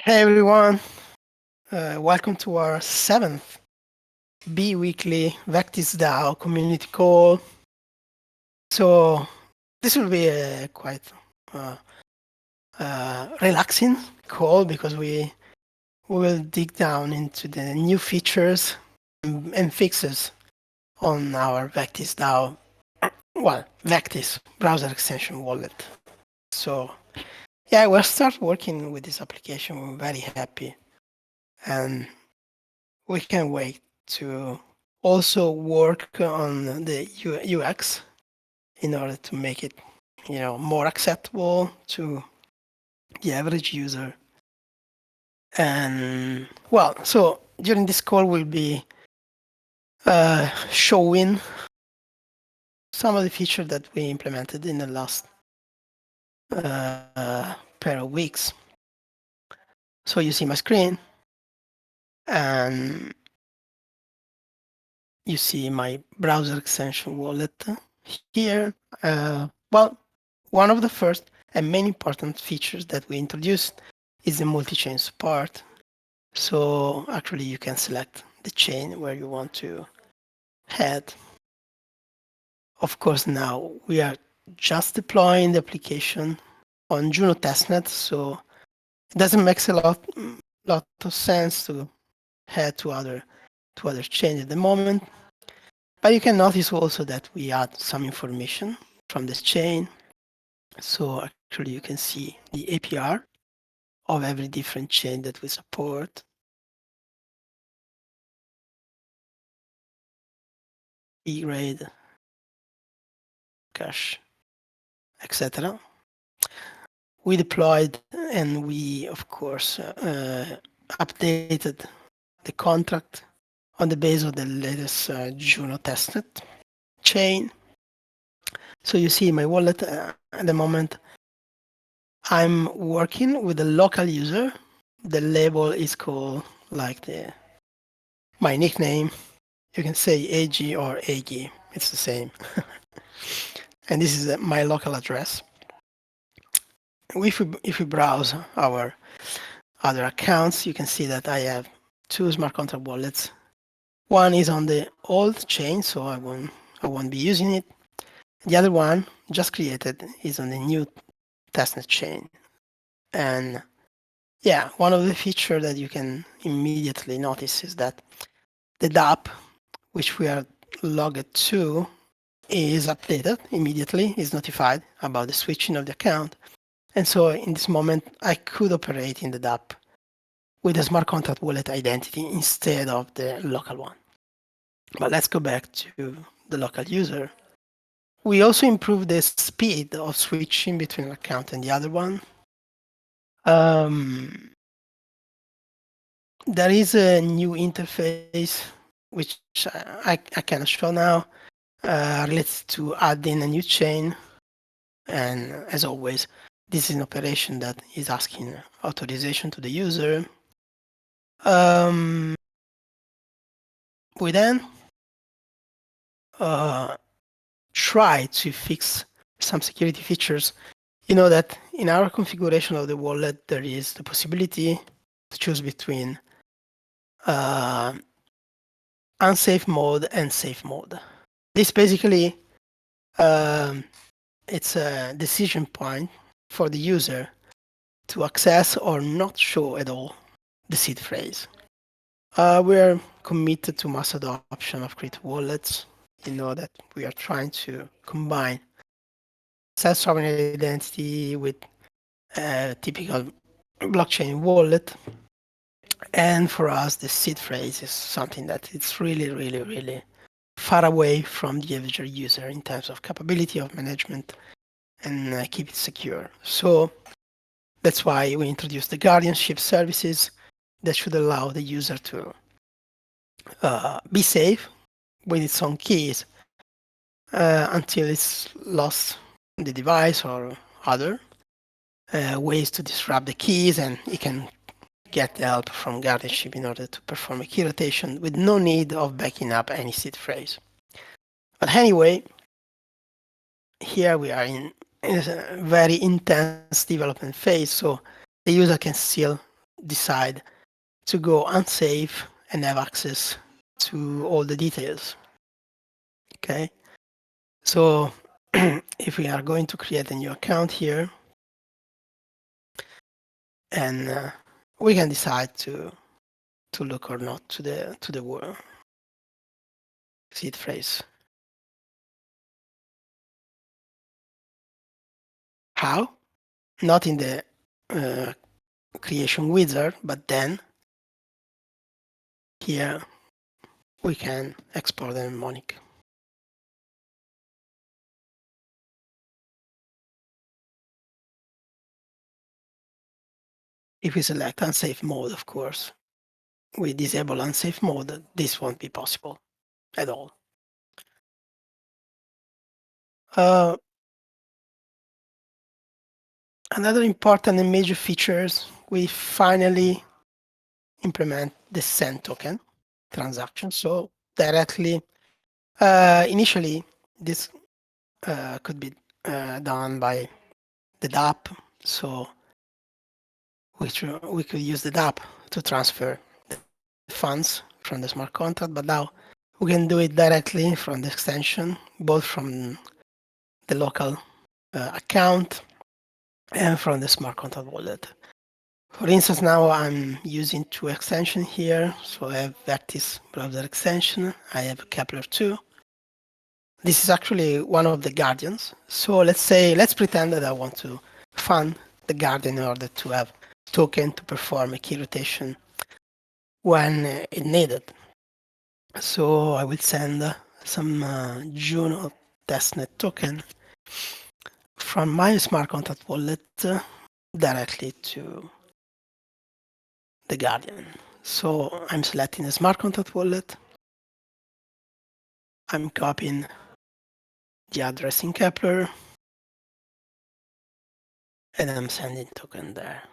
Hey everyone, welcome to our seventh bi-weekly VectisDAO community call. So this will be a quite uh, relaxing call because we will dig down into the new features and fixes on our VectisDAO, Vectis Browser Extension Wallet. So yeah, we'll start working with this application. We're very happy and we can wait to also work on the UX in order to make it, more acceptable to the average user. And so during this call, we'll be showing some of the features that we implemented in the last pair of weeks. So you see my screen, and you see my browser extension wallet here. One of the first and main important features that we introduced is the multi-chain support. So actually you can select the chain where you want to head. Of course, now we are just deploying the application on Juno testnet, so it doesn't make lot of sense to head to other chains at the moment. But you can notice also that we add some information from this chain. So actually you can see the APR of every different chain that we support. E-grade, cache, etc. We deployed and we, of course, updated the contract on the base of the latest Juno testnet chain. So you see my wallet at the moment, I'm working with a local user. The label is called like my nickname. You can say AG or AG, it's the same. And this is my local address. If we browse our other accounts, you can see that I have two smart contract wallets. One is on the old chain, so I won't be using it. The other one, just created, is on the new testnet chain. And yeah, one of the features that you can immediately notice is that the dApp, which we are logged to, is updated immediately, is notified about the switching of the account. And so in this moment, I could operate in the dApp with a smart contract wallet identity instead of the local one. But let's go back to the local user. We also improved the speed of switching between an account and the other one. There is a new interface, which I cannot show now, related to adding a new chain. And as always, this is an operation that is asking authorization to the user. We then try to fix some security features. You know that in our configuration of the wallet, there is the possibility to choose between unsafe mode and safe mode. This basically, it's a decision point for the user to access or not show at all the seed phrase. We're committed to mass adoption of crypto wallets. You know that we are trying to combine self-sovereign identity with a typical blockchain wallet. And for us, the seed phrase is something that it's really far away from the average user in terms of capability of management and keep it secure. So that's why we introduced the guardianship services that should allow the user to be safe with its own keys until it's lost the device or other ways to disrupt the keys, and it can get help from guardianship in order to perform a key rotation with no need of backing up any seed phrase. But anyway, here we are in a very intense development phase, so the user can still decide to go unsafe and have access to all the details. Okay, so if we are going to create a new account here, and we can decide to look or not to the word seed phrase. How? Not in the uh, creation wizard, but then here we can export the mnemonic. If we select unsafe mode, of course, we disable unsafe mode, this won't be possible at all. Uh, Another important and major features, we finally implement the send token transaction. So directly, initially, this could be done by the dApp. So we could use the dApp to transfer the funds from the smart contract, but now we can do it directly from the extension, both from the local account and from the smart contract wallet. For instance, now I'm using two extensions here. So I have Vectis Browser Extension, I have Kepler 2. This is actually one of the guardians. So let's pretend that I want to fund the guardian in order to have token to perform a key rotation when it needed. So I will send some Juno testnet token from my smart contract wallet directly to the guardian. So I'm selecting the smart contract wallet. I'm copying the address in Kepler, and I'm sending token there.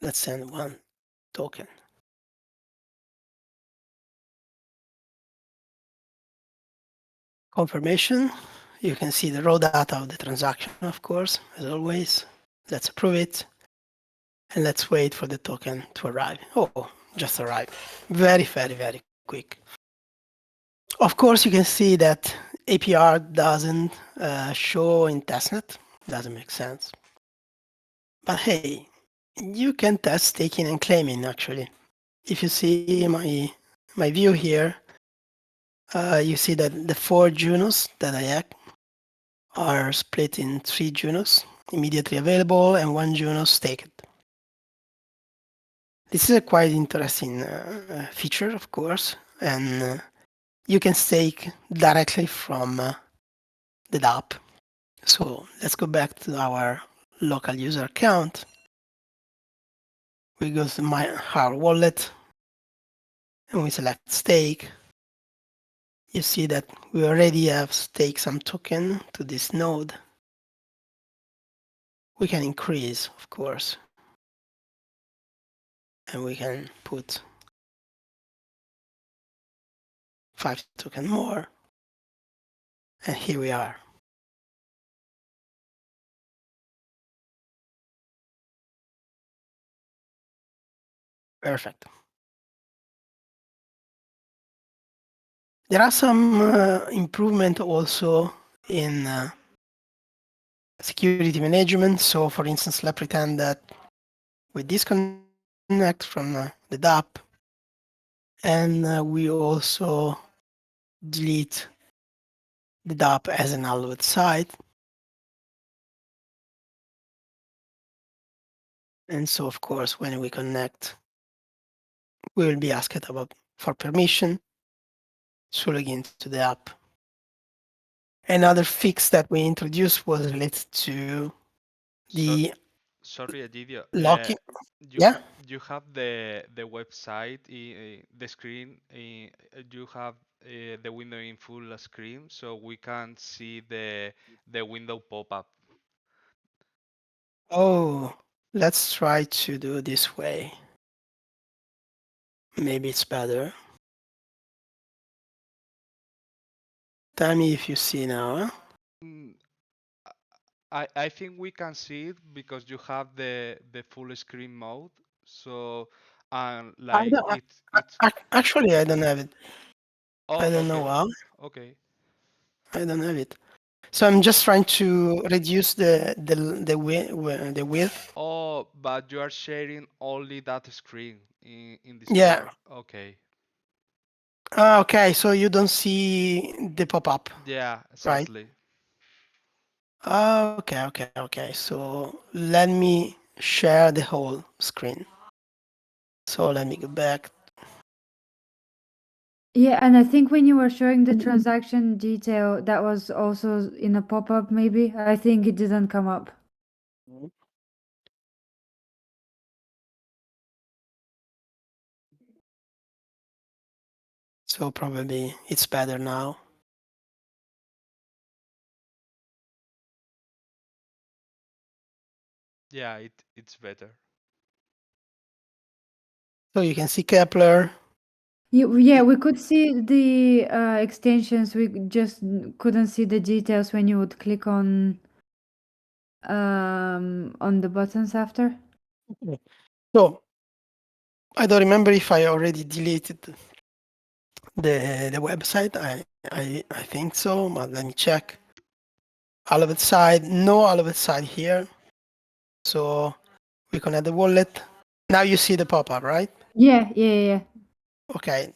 Let's send one token. Confirmation. You can see the raw data of the transaction, of course, as always. Let's approve it. And let's wait for the token to arrive. Oh, just arrived. Very, very, very quick. Of course, you can see that APR doesn't show in testnet. Doesn't make sense. But hey, you can test staking and claiming actually. If you see my view here, you see that the 4 Junos that I have are split in 3 Junos immediately available and 1 Juno staked. This is a quite interesting feature, of course, and you can stake directly from the dApp. So let's go back to our local user account. We go to our wallet and we select stake. You see that we already have staked some token to this node. We can increase, of course, and we can put 5 token more. And here we are. Perfect. There are some improvement also in security management. So for instance, let's pretend that we disconnect from the dApp and we also delete the dApp as an allowed site. And so of course, when we connect, we will be asked about for permission to log into the app. Another fix that we introduced was related to So, the sorry, Egidio. locking. You Yeah. ha you have the website, the screen. You have the window in full screen, so we can see the window pop up. Oh, let's try to do this way. Maybe it's better. Tell me if you see now. Huh? Mm, I think we can see it because you have the full screen mode. So and I like don't, it's actually, I don't have it. oh I don't know okay. how. Okay. I don't have it. So I'm just trying to reduce the width. Oh, but you are sharing only that screen in Yeah. Discord. Okay. Ah, okay. So you don't see the pop-up, Yeah, right? exactly. Ah, okay. So let me share the whole screen. So let me go back. Yeah, and I think when you were showing the transaction detail, that was also in a pop-up maybe. I think it didn't come up. So probably it's better now. Yeah, it's better. So you can see Kepler. Yeah, we could see the extensions. We just couldn't see the details when you would click on the buttons after. So I don't remember if I already deleted the website. I think so, but let me check. All of its side, no all of its side here. So we connect the wallet. Now you see the pop-up, right? Yeah. Okay.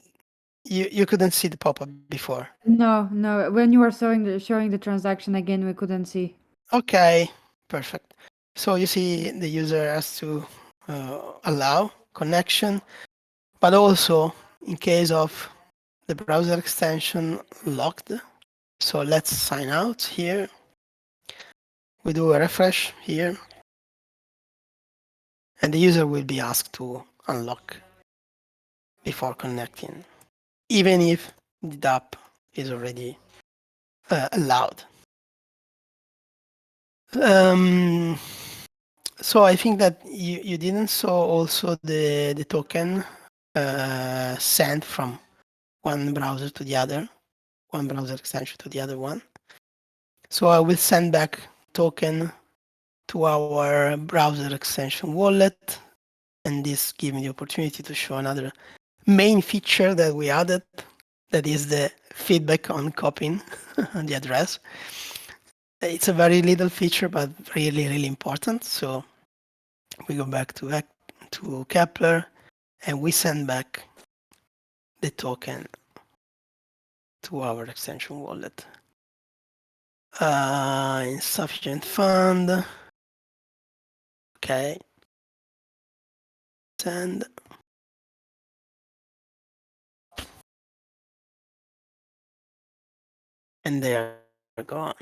You couldn't see the pop-up before. No. When you were showing the transaction again, we couldn't see. Okay, perfect. So you see the user has to allow connection, but also in case of the browser extension locked. So let's sign out here. We do a refresh here, and the user will be asked to unlock before connecting, even if the dApp is already allowed. Um, so I think that you didn't saw also the token sent from one browser to the other, one browser extension to the other one. So I will send back token to our browser extension wallet, and this gives me the opportunity to show another main feature that we added, that is the feedback on copying the address. It's a very little feature, but really important. So we go back to Kepler, and we send back the token to our extension wallet. Insufficient fund. Okay. Send. And they are gone.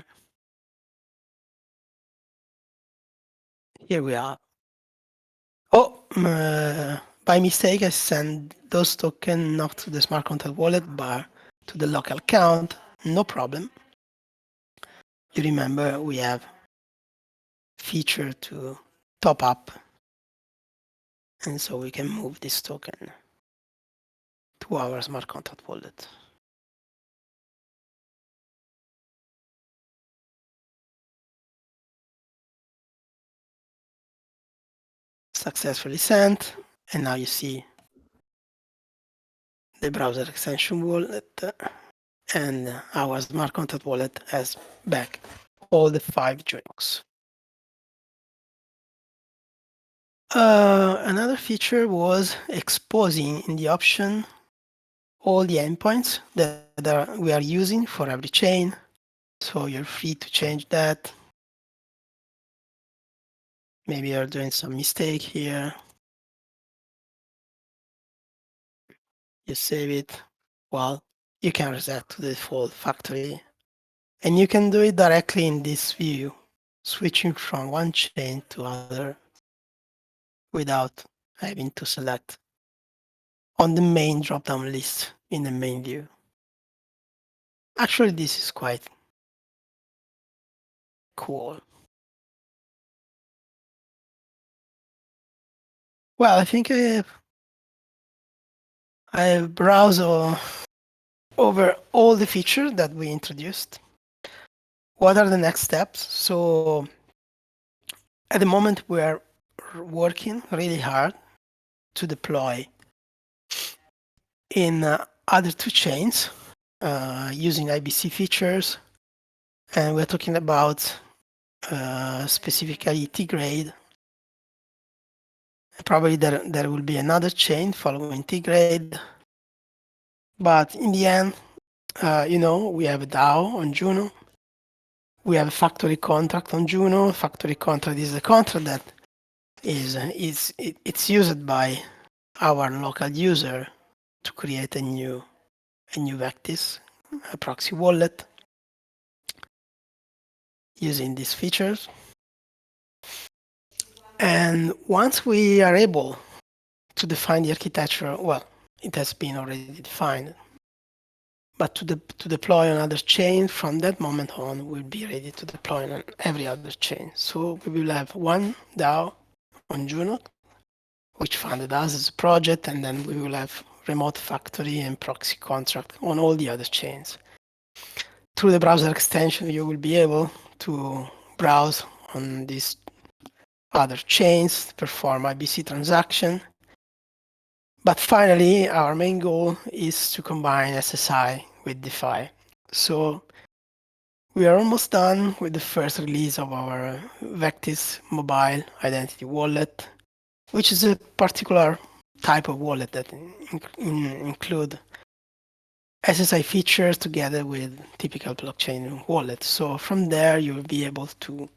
Here we are. Oh, by mistake, I sent those tokens not to the smart contract wallet, but to the local account. No problem. You remember we have feature to top up, and so we can move this token to our smart contract wallet. Successfully sent, and now you see the browser extension wallet and our smart contract wallet has back all the 5 joins. Another feature was exposing in the option all the endpoints that we are using for every chain. So you're free to change that. Maybe you're doing some mistake here. You save it. Well, you can reset to the default factory. And you can do it directly in this view, switching from one chain to other without having to select on the main drop-down list in the main view. Actually, this is quite cool. Well, I think I browse over all the features that we introduced. What are the next steps? So At the moment, we are working really hard to deploy in other two chains using IBC features, and we're talking about specifically T-grade. Probably there will be another chain following T-grade, but in the end, we have a DAO on Juno. We have a factory contract on Juno. Factory contract is a contract that it's used by our local user to create a new Vectis, a proxy wallet using these features. And once we are able to define the architecture, well, it has been already defined, but to deploy on other chain, from that moment on, we'll be ready to deploy on every other chain. So we will have one DAO on Juno, which funded us as a project, and then we will have remote factory and proxy contract on all the other chains. Through the browser extension, you will be able to browse on these other chains, perform IBC transaction. But finally, our main goal is to combine SSI with DeFi. So we are almost done with the first release of our Vectis mobile identity wallet, which is a particular type of wallet that include SSI features together with typical blockchain wallets. So from there, you will be able to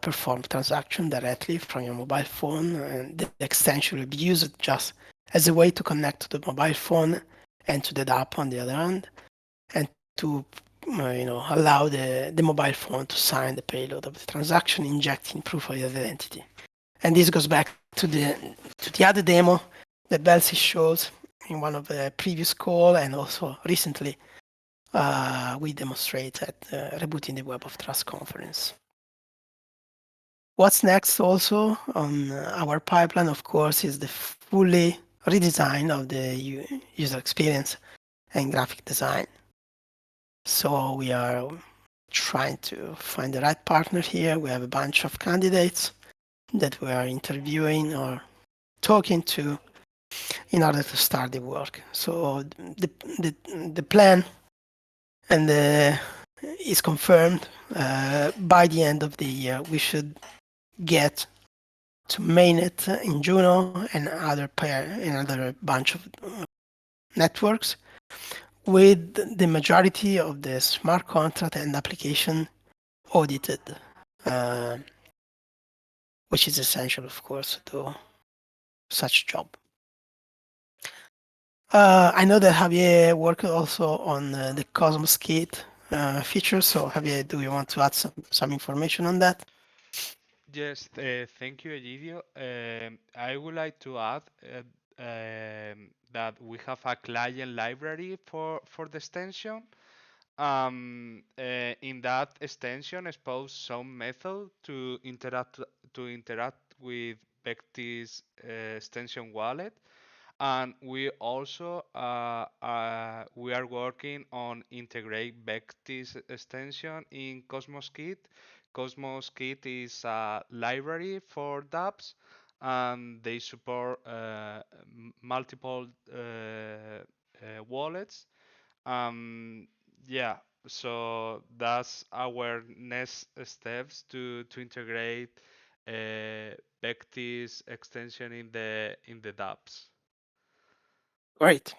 perform transaction directly from your mobile phone, and the extension will be used just as a way to connect to the mobile phone and to the dApp on the other hand, and to allow the mobile phone to sign the payload of the transaction, injecting proof of identity. And this goes back to the other demo that Belsi shows in one of the previous call, and also recently we demonstrate at Rebooting the Web of Trust conference. What's next also on our pipeline, of course, is the fully redesign of the user experience and graphic design. So we are trying to find the right partner here. We have a bunch of candidates that we are interviewing or talking to in order to start the work. So the plan and is confirmed by the end of the year. We should get to mainnet in Juno and another bunch of networks, with the majority of the smart contract and application audited, which is essential, of course, to such job. I know that Javier worked also on the Cosmos Kit feature. So Javier, do you want to add some information on that? Yes, thank you, Egidio. I would like to add that we have a client library for the extension. In that extension, expose some method to interact with Vectis extension wallet, and we also we are working on integrate Vectis extension in Cosmos Kit. Cosmos Kit is a library for dApps, and they support multiple wallets. um, yeah, so that's our next steps to integrate Vectis extension in the dApps. Great.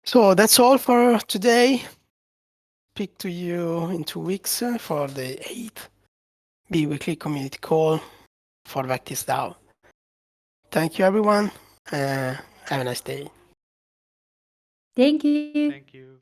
So that's all for today. Speak to you in 2 weeks for the 8th bi-weekly community call for VectisDAO. Thank you, everyone. Have a nice day. Thank you. Thank you.